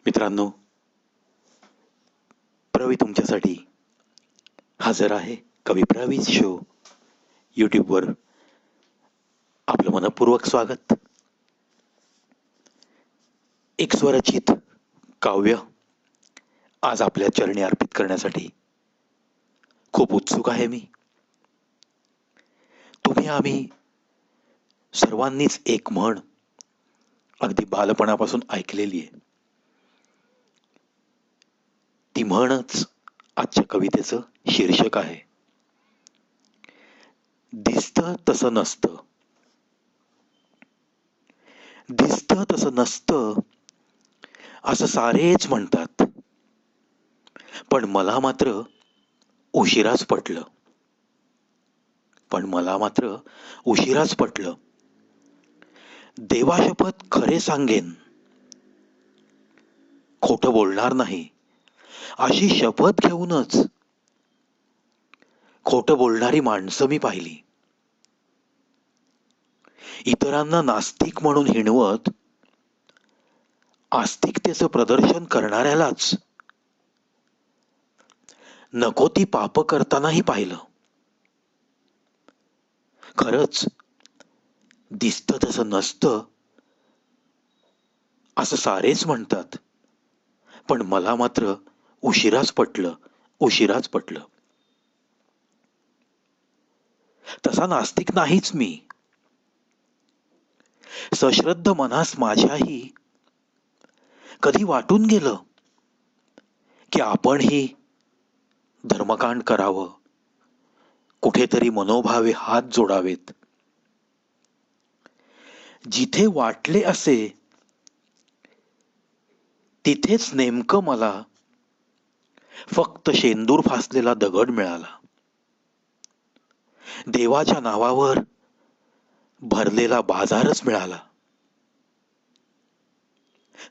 मित्रांनो, प्रवी तुमच्यासाठी हजर आहे. कवी प्रवीज शो यूट्यूबवर आपलं मनपूर्वक स्वागत. एक स्वरचित काव्य आज आपल्या चरणी अर्पित करण्यासाठी खूप उत्सुक आहे मी. तुम्ही आम्ही सर्वांनीच एक म्हण अगदी बालपणापासून ऐकलेली आहे. ती म्हणच आजच्या कवितेचं शीर्षक आहे. दिसतं तसं नसतं. दिसतं तसं नसतं असं सारेच म्हणतात, पण मला मात्र उशिराच पटलं. देवाशपथ खरे सांगेन, खोटं बोलणार नाही अशी शपथ घेऊनच खोटं बोलणारी माणसं मी पाहिली. इतरांना नास्तिक म्हणून हिणवत आस्तिकतेचं प्रदर्शन करणाऱ्यालाच नको ती पाप करतानाही पाहिलं. खरंच दिसतं तसं नसतं असं सारेच म्हणतात, पण मला मात्र उशिराच पटलं. तसा नास्तिक नाहीच मी. सश्रद्ध मनास माझ्याही कधी वाटून गेलं की आपणही धर्मकांड करावं, कुठेतरी मनोभावे हात जोडावेत. जिथे वाटले असे तिथेच नेमकं मला फक्त शेंदूर फासलेला दगड मिळाला. देवाच्या नावावर भरलेला बाजारच मिळाला.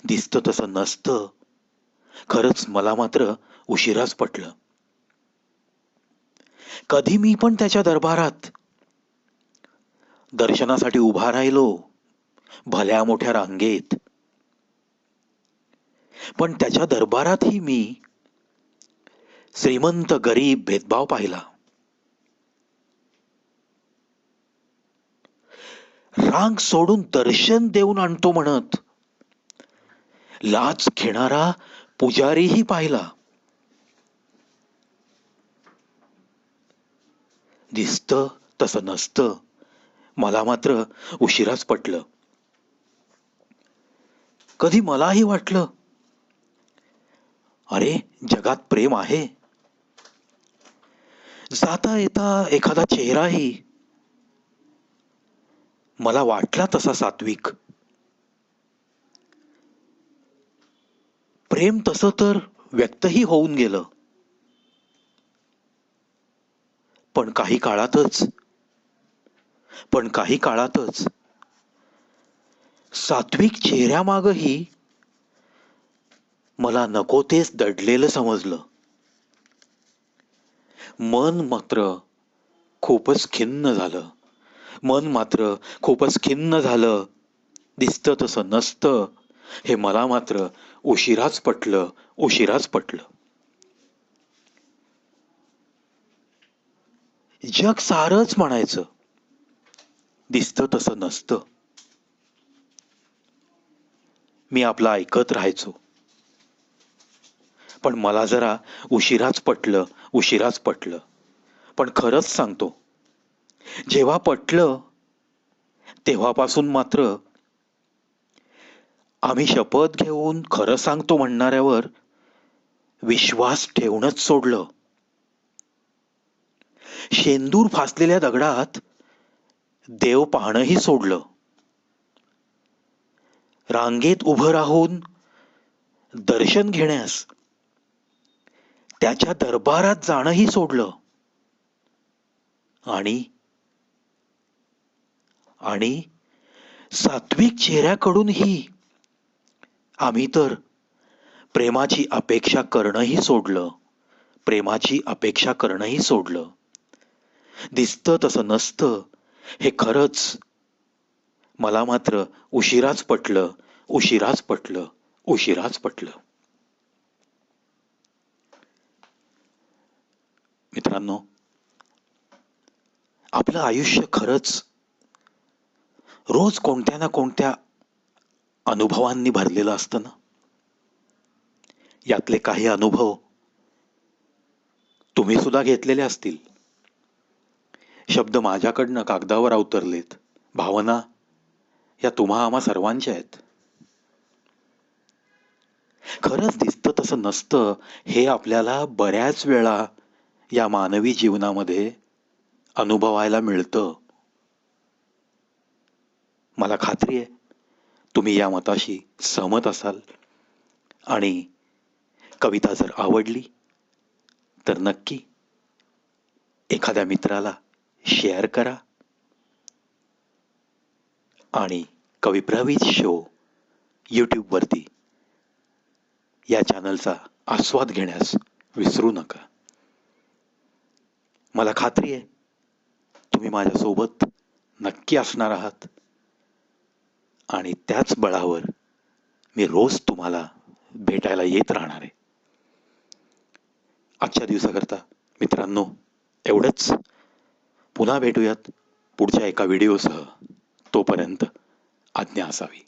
दिसतं तसं नसतं. खरंच मला मात्र उशिराच पटलं. कधी मी पण त्याच्या दरबारात दर्शनासाठी उभा राहिलो, भल्या मोठ्या रांगेत. पण त्याच्या दरबारातही मी श्रीमंत गरीब भेदभाव पाहिला. रांग सोडून दर्शन देऊन आणतो म्हणत लाच घेणारा पुजारीही पाहिला. दिसतं तसं नसतं. मला मात्र उशिराच पटलं. कधी मलाही वाटलं, अरे जगात प्रेम आहे. जाता येता एखादा चेहराही मला वाटला तसा सात्विक. प्रेम तसं तर व्यक्तही होऊन गेलं. पण काही काळातच सात्विक चेहऱ्यामागही मला नको तेच दडलेलं समजलं. मन मात्र खूपच खिन्न झालं. दिसतं तसं नसतं हे मला मात्र उशिराच पटलं. जग सारंच म्हणायचं दिसतं तसं नसतं. मी आपलं ऐकत राहायचो. पण मला जरा उशिराच पटलं. पण खरंच सांगतो, जेव्हा पटलं तेव्हापासून मात्र आम्ही शपथ घेऊन खरं सांगतो म्हणणाऱ्यावर विश्वास ठेवणंच सोडलं. शेंदूर फासलेल्या दगडात देव पाहणंही सोडलं. रांगेत उभं राहून दर्शन घेण्यास त्याच्या दरबारात जाणंही सोडलं. आणि सात्विक चेहऱ्याकडूनही आम्ही तर प्रेमाची अपेक्षा करणंही सोडलं. दिसतं तसं नसतं हे खरंच मला मात्र उशिराच पटलं. मित्रांनो, आपलं आयुष्य खरंच रोज कोणत्या ना कोणत्या अनुभवांनी भरलेलं असतं ना. यातले काही अनुभव तुम्ही सुद्धा घेतलेले असतील. शब्द माझ्याकडनं कागदावर अवतरलेत. भावना या तुम्हा आम्हा सर्वांच्या आहेत. खरंच दिसतं तसं नसतं हे आपल्याला बऱ्याच वेळा या मानवी जीवनामध्ये अनुभवायला मिळतं. मला खात्री आहे तुम्ही या मताशी सहमत असाल. आणि कविता जर आवडली तर नक्की एखाद्या मित्राला शेअर करा आणि कविप्रवीज शो यूट्यूबवरती या चॅनलचा आस्वाद घेण्यास विसरू नका. मला खात्री आहे तुम्ही माझ्यासोबत नक्की असणार आहात आणि त्याच बळावर मी रोज तुम्हाला भेटायला येत राहणार आहे. आजच्या दिवसाकरता मित्रांनो एवढंच. पुन्हा भेटूयात पुढच्या एका व्हिडिओसह. तोपर्यंत आज्ञा असावी.